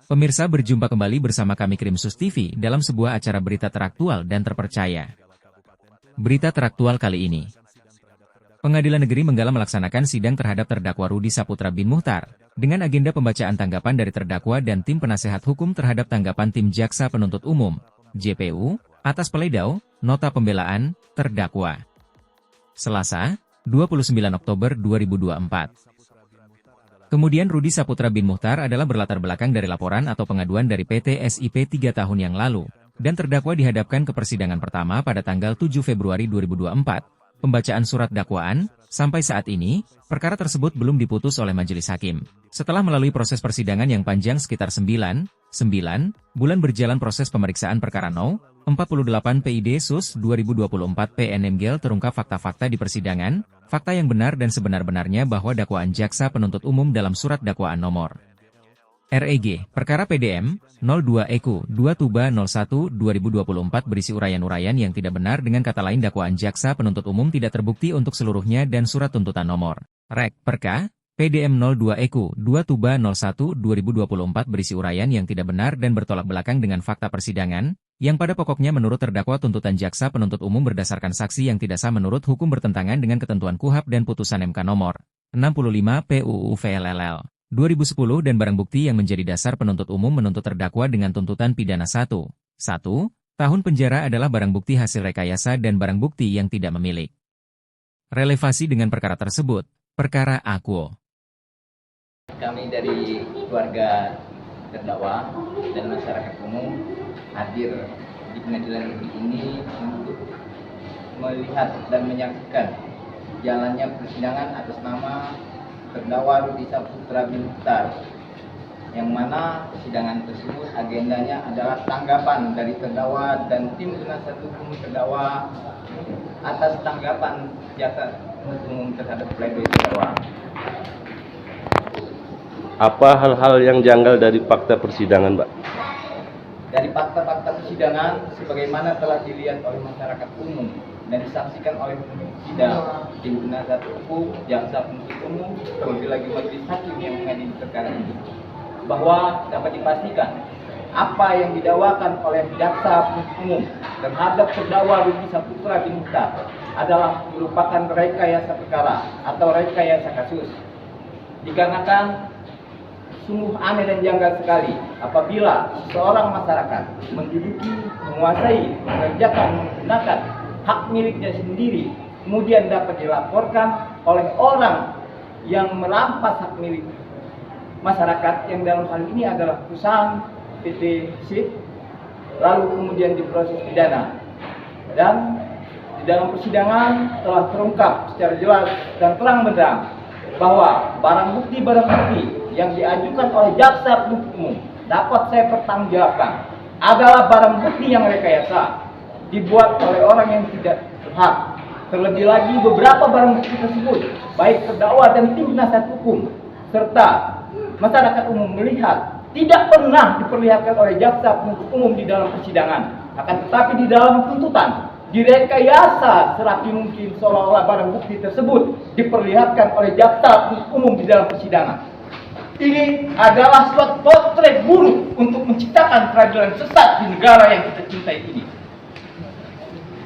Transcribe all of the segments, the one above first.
Pemirsa, berjumpa kembali bersama kami Krimsus TV dalam sebuah acara berita teraktual dan terpercaya. Berita teraktual kali ini. Pengadilan Negeri Menggala melaksanakan sidang terhadap terdakwa Rudi Saputra bin Muchtar, dengan agenda pembacaan tanggapan dari terdakwa dan tim penasehat hukum terhadap tanggapan tim Jaksa Penuntut Umum, JPU, atas peledau, nota pembelaan, terdakwa. Selasa, 29 Oktober 2024. Kemudian Rudi Saputra bin Muchtar adalah berlatar belakang dari laporan atau pengaduan dari PT SIP 3 tahun yang lalu, dan terdakwa dihadapkan ke persidangan pertama pada tanggal 7 Februari 2024. Pembacaan surat dakwaan, sampai saat ini, perkara tersebut belum diputus oleh majelis hakim. Setelah melalui proses persidangan yang panjang sekitar 9 bulan berjalan proses pemeriksaan perkara No. 48 PID Sus 2024 PNMGL terungkap fakta-fakta di persidangan, fakta yang benar dan sebenar-benarnya bahwa dakwaan Jaksa Penuntut Umum dalam surat dakwaan nomor REG, perkara PDM, 02 EKU 2 Tuba 01 2024 berisi uraian-uraian yang tidak benar, dengan kata lain dakwaan Jaksa Penuntut Umum tidak terbukti untuk seluruhnya, dan surat tuntutan nomor REG, perka, PDM 02 EKU 2 Tuba 01 2024 berisi uraian yang tidak benar dan bertolak belakang dengan fakta persidangan, yang pada pokoknya menurut terdakwa tuntutan Jaksa Penuntut Umum berdasarkan saksi yang tidak sah menurut hukum bertentangan dengan ketentuan KUHP dan putusan MK nomor 65 PUU VLLL 2010, dan barang bukti yang menjadi dasar penuntut umum menuntut terdakwa dengan tuntutan pidana 1 tahun penjara adalah barang bukti hasil rekayasa dan barang bukti yang tidak memiliki relevasi dengan perkara tersebut, perkara akuo. Kami dari keluarga terdakwa dan masyarakat umum hadir di pengadilan negeri ini untuk melihat dan menyaksikan jalannya persidangan atas nama terdakwa Rudi Saputra bin Muchtar, yang mana persidangan tersebut agendanya adalah tanggapan dari terdakwa dan tim penasihat hukum terdakwa atas tanggapan Jaksa Penuntut Umum terhadap pledoi terdakwa. Apa hal-hal yang janggal dari fakta persidangan, Pak? Dari fakta-fakta persidangan, sebagaimana telah dilihat oleh masyarakat umum dan disaksikan oleh sidang, tim penasihat hukum, jaksa penuntut umum, terlebih lagi majelis hakim yang mengadili perkara ini, bahwa dapat dipastikan apa yang didakwakan oleh jaksa penuntut umum terhadap terdakwa Rudi Saputra bin Muchtar adalah merupakan rekayasa perkara atau rekayasa kasus. Dikarenakan sungguh aneh dan janggal sekali apabila seorang masyarakat menduduki, menguasai, mengerjakan, menggunakan hak miliknya sendiri, kemudian dapat dilaporkan oleh orang yang merampas hak milik masyarakat, yang dalam hal ini adalah perusahaan PT SIP, lalu kemudian diproses pidana. Dan di dalam persidangan telah terungkap secara jelas dan terang-benderang bahwa barang bukti yang diajukan oleh jaksa penuntut umum dapat saya pertanggungjawabkan adalah barang bukti yang rekayasa, dibuat oleh orang yang tidak berhak. Terlebih lagi beberapa barang bukti tersebut, baik terdakwa dan tim penasihat hukum serta masyarakat umum melihat, tidak pernah diperlihatkan oleh jaksa penuntut umum di dalam persidangan, akan tetapi di dalam tuntutan direkayasa serapi mungkin seolah-olah barang bukti tersebut diperlihatkan oleh jaksa penuntut umum di dalam persidangan. Ini adalah suatu potret buruk untuk menciptakan peradilan sesat di negara yang kita cintai ini.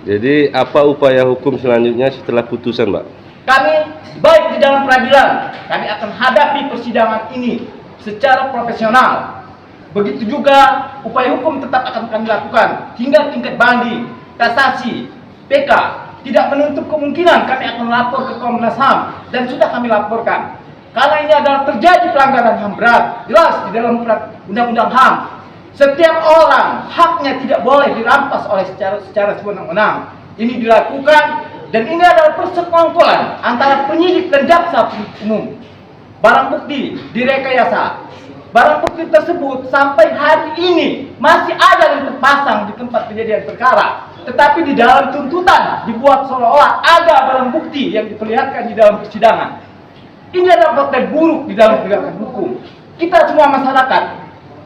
Jadi apa upaya hukum selanjutnya setelah putusan, Pak? Kami baik di dalam peradilan, kami akan hadapi persidangan ini secara profesional. Begitu juga upaya hukum tetap akan kami lakukan hingga tingkat banding, kasasi, PK. Tidak menutup kemungkinan kami akan lapor ke Komnas HAM, dan sudah kami laporkan. Karena ini adalah terjadi pelanggaran HAM berat, jelas di dalam Undang-Undang HAM. Setiap orang haknya tidak boleh dirampas oleh secara sewenang-wenang. Ini dilakukan, dan ini adalah persekongkolan antara penyidik dan jaksa penuntut umum. Barang bukti direkayasa. Barang bukti tersebut sampai hari ini masih ada yang terpasang di tempat kejadian perkara, tetapi di dalam tuntutan dibuat seolah-olah ada barang bukti yang diperlihatkan di dalam persidangan. Ini adalah potret buruk di dalam penegakan hukum. Kita semua masyarakat,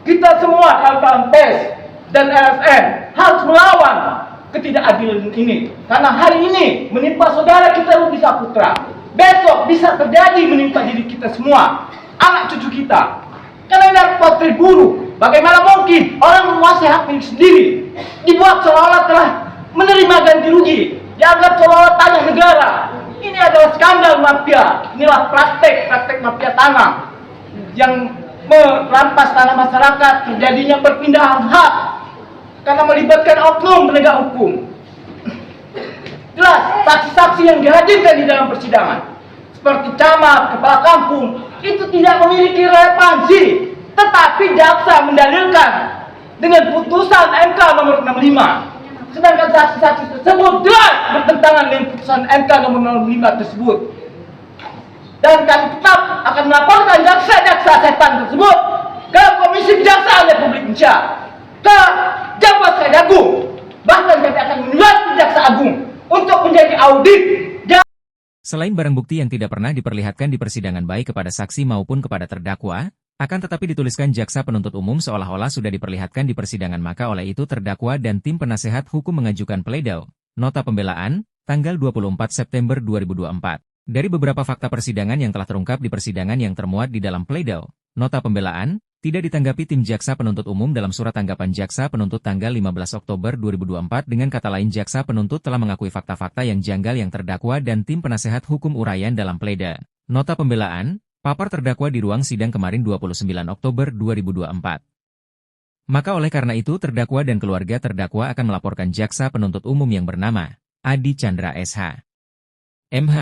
kita semua kawan-kawan PES dan LSM harus melawan ketidakadilan ini. Karena hari ini menimpa saudara kita Rudi Saputra, besok bisa terjadi menimpa diri kita semua, anak cucu kita. Karena ini adalah potret buruk Bagaimana mungkin orang menguasai hak milik sendiri dibuat seolah-olah telah menerima ganti rugi, dianggap seolah-olah tanah negara. Ini adalah skandal mafia. Inilah praktek mafia tanah yang merampas tanah masyarakat, terjadinya perpindahan hak karena melibatkan oknum penegak hukum. Jelas, saksi-saksi yang dihadirkan di dalam persidangan seperti camat, kepala kampung, itu tidak memiliki relevansi. Tetapi jaksa mendalilkan dengan putusan MK nomor 65. Sedangkan saksi-saksi tersebut jelas bertentangan dengan putusan MK nomor 65 tersebut. Dan kami tetap akan melaporkan jaksa-jaksa setan tersebut ke Komisi Kejaksaan Republik Indonesia, ke Jabat Said Agung. Bahkan kami akan menyurat ke Jaksa Agung untuk menjadi audit. Selain barang bukti yang tidak pernah diperlihatkan di persidangan baik kepada saksi maupun kepada terdakwa, akan tetapi dituliskan jaksa penuntut umum seolah-olah sudah diperlihatkan di persidangan, maka oleh itu terdakwa dan tim penasehat hukum mengajukan pledoi, nota pembelaan, tanggal 24 September 2024. Dari beberapa fakta persidangan yang telah terungkap di persidangan yang termuat di dalam pledoi, nota pembelaan, tidak ditanggapi tim jaksa penuntut umum dalam surat tanggapan jaksa penuntut tanggal 15 Oktober 2024. Dengan kata lain, jaksa penuntut telah mengakui fakta-fakta yang janggal yang terdakwa dan tim penasehat hukum uraian dalam pledoi, nota pembelaan, papar terdakwa di ruang sidang kemarin 29 Oktober 2024. Maka oleh karena itu terdakwa dan keluarga terdakwa akan melaporkan jaksa penuntut umum yang bernama Adi Chandra SH, MH,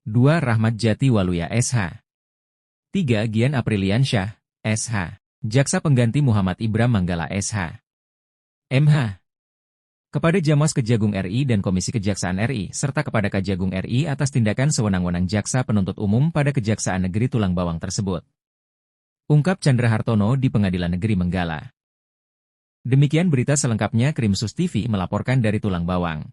2 Rahmat Jati Waluya SH, 3 Gian Apriliansyah SH, jaksa pengganti Muhammad Ibram Manggala SH, MH, kepada Jamas Kejagung RI dan Komisi Kejaksaan RI, serta kepada Kejagung RI atas tindakan sewenang-wenang jaksa penuntut umum pada Kejaksaan Negeri Tulang Bawang tersebut. Ungkap Chandra Hartono di Pengadilan Negeri Menggala. Demikian berita selengkapnya, Krimsus TV melaporkan dari Tulang Bawang.